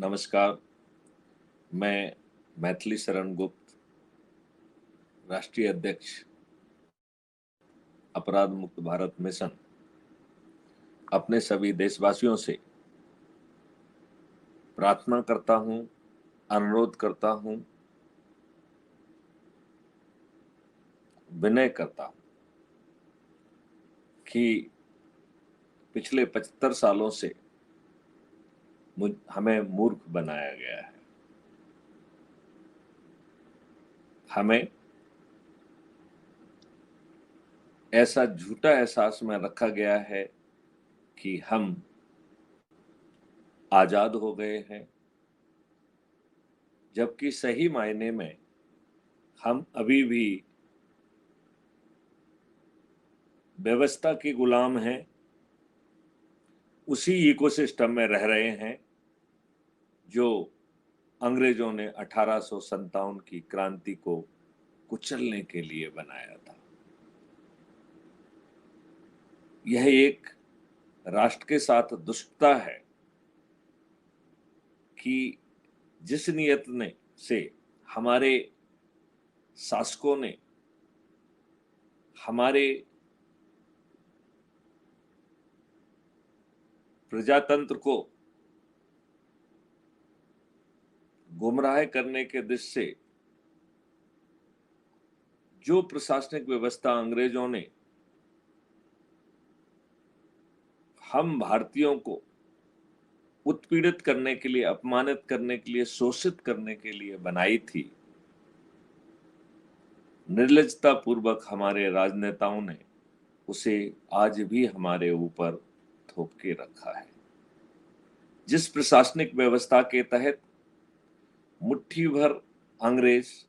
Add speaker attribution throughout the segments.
Speaker 1: नमस्कार, मैं मैथिली शरण गुप्त, राष्ट्रीय अध्यक्ष अपराध मुक्त भारत मिशन, अपने सभी देशवासियों से प्रार्थना करता हूं, अनुरोध करता हूं, विनय करता हूं कि पिछले 75 सालों से हमें मूर्ख बनाया गया है। हमें ऐसा झूठा एहसास में रखा गया है कि हम आजाद हो गए हैं, जबकि सही मायने में हम अभी भी व्यवस्था के गुलाम हैं, उसी इकोसिस्टम में रह रहे हैं जो अंग्रेजों ने 1857 की क्रांति को कुचलने के लिए बनाया था। यह एक राष्ट्र के साथ दुष्टता है कि जिस नियत ने से हमारे शासकों ने हमारे प्रजातंत्र को गुमराह करने के दृष्टि से जो प्रशासनिक व्यवस्था अंग्रेजों ने हम भारतीयों को उत्पीड़ित करने के लिए, अपमानित करने के लिए, शोषित करने के लिए बनाई थी, निर्लजता पूर्वक हमारे राजनेताओं ने उसे आज भी हमारे ऊपर थोप के रखा है। जिस प्रशासनिक व्यवस्था के तहत मुट्ठी भर अंग्रेज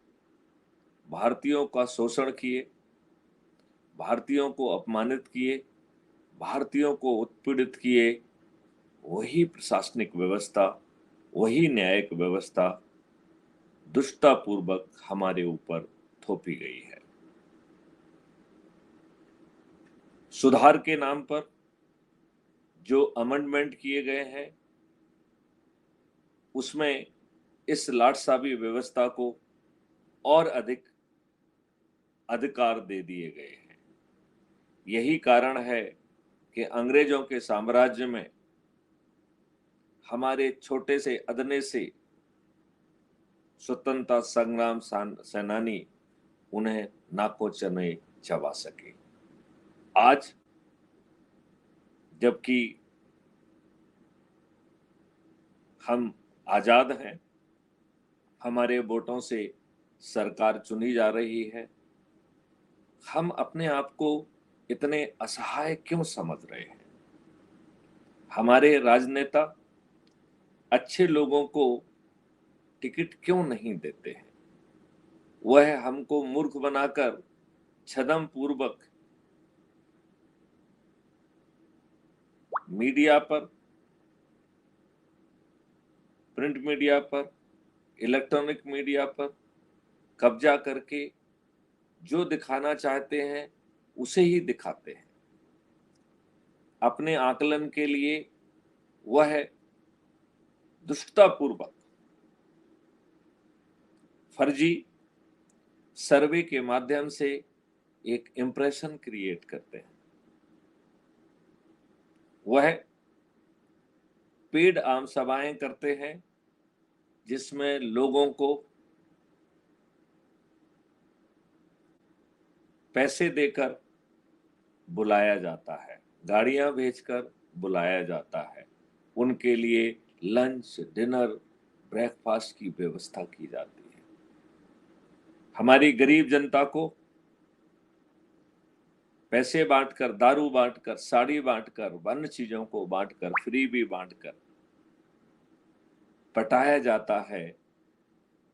Speaker 1: भारतीयों का शोषण किए, भारतीयों को अपमानित किए, भारतीयों को उत्पीड़ित किए, वही प्रशासनिक व्यवस्था, वही न्यायिक व्यवस्था दुष्टतापूर्वक हमारे ऊपर थोपी गई है। सुधार के नाम पर जो अमेंडमेंट किए गए हैं, उसमें इस लाटसाबी व्यवस्था को और अधिक अधिकार दे दिए गए हैं। यही कारण है कि अंग्रेजों के साम्राज्य में हमारे छोटे से अदने से स्वतंत्रता संग्राम सेनानी उन्हें नाकों चने चबा सके। आज जबकि हम आजाद हैं, हमारे वोटों से सरकार चुनी जा रही है, हम अपने आप को इतने असहाय क्यों समझ रहे हैं? हमारे राजनेता अच्छे लोगों को टिकट क्यों नहीं देते हैं? वह हमको मूर्ख बनाकर छदम पूर्वक मीडिया पर, प्रिंट मीडिया पर, इलेक्ट्रॉनिक मीडिया पर कब्जा करके जो दिखाना चाहते हैं उसे ही दिखाते हैं। अपने आकलन के लिए वह दुष्टतापूर्वक फर्जी सर्वे के माध्यम से एक इंप्रेशन क्रिएट करते हैं। वह पेड आम सभाएं करते हैं जिसमें लोगों को पैसे देकर बुलाया जाता है, गाड़ियां भेजकर बुलाया जाता है, उनके लिए लंच, डिनर, ब्रेकफास्ट की व्यवस्था की जाती है। हमारी गरीब जनता को पैसे बांटकर, दारू बांटकर, साड़ी बांटकर, वन्य चीजों को बांटकर, फ्री भी बांटकर पटाया जाता है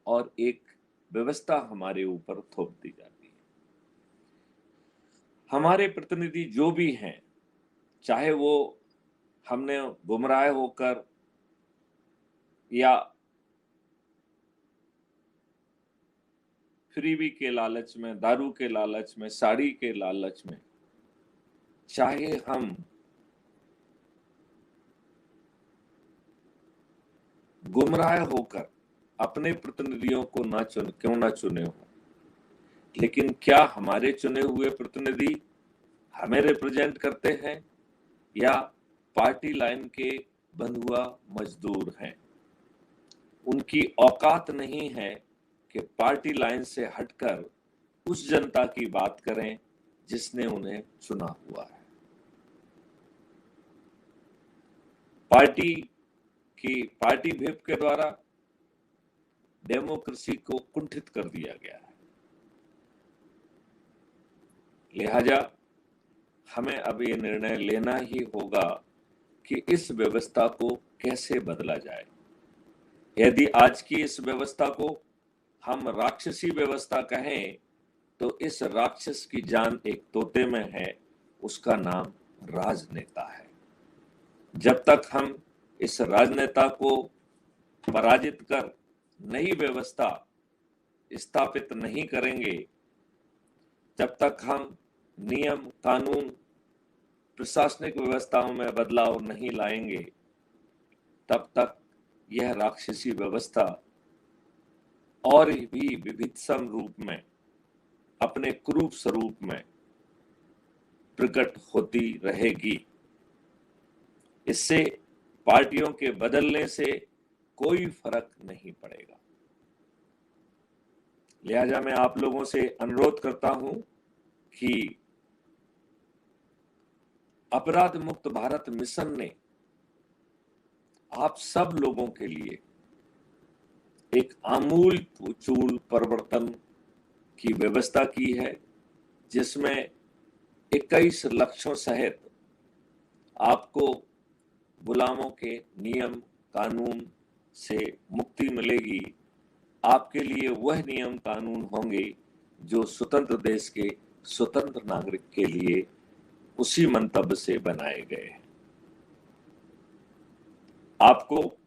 Speaker 1: और एक व्यवस्था हमारे ऊपर थोप दी जाती है। हमारे प्रतिनिधि जो भी हैं, चाहे वो हमने गुमराह होकर या फ्रीबी के लालच में, दारू के लालच में, साड़ी के लालच में, चाहे हम गुमराह होकर अपने प्रतिनिधियों को क्यों ना चुने हो, लेकिन क्या हमारे चुने हुए प्रतिनिधि हमें रिप्रेजेंट करते हैं या पार्टी लाइन के बंधुआ मजदूर हैं। उनकी औकात नहीं है कि पार्टी लाइन से हटकर उस जनता की बात करें जिसने उन्हें चुना हुआ है। पार्टी व्हिप के द्वारा डेमोक्रेसी को कुंठित कर दिया गया है। लिहाजा हमें अब ये निर्णय लेना ही होगा कि इस व्यवस्था को कैसे बदला जाए। यदि आज की इस व्यवस्था को हम राक्षसी व्यवस्था कहें तो इस राक्षस की जान एक तोते में है, उसका नाम राजनेता है। जब तक हम इस राजनेता को पराजित कर नई व्यवस्था स्थापित नहीं करेंगे, जब तक हम नियम कानून प्रशासनिक व्यवस्थाओं में बदलाव नहीं लाएंगे, तब तक यह राक्षसी व्यवस्था और भी विभिन्न रूप में, अपने क्रूर स्वरूप में प्रकट होती रहेगी। इससे पार्टियों के बदलने से कोई फर्क नहीं पड़ेगा। लिहाजा मैं आप लोगों से अनुरोध करता हूं कि अपराध मुक्त भारत मिशन ने आप सब लोगों के लिए एक आमूल चूल परिवर्तन की व्यवस्था की है, जिसमें 21 लक्ष्यों सहित आपको गुलामों के नियम कानून से मुक्ति मिलेगी। आपके लिए वह नियम कानून होंगे जो स्वतंत्र देश के स्वतंत्र नागरिक के लिए उसी मंतव्य से बनाए गए हैं। आपको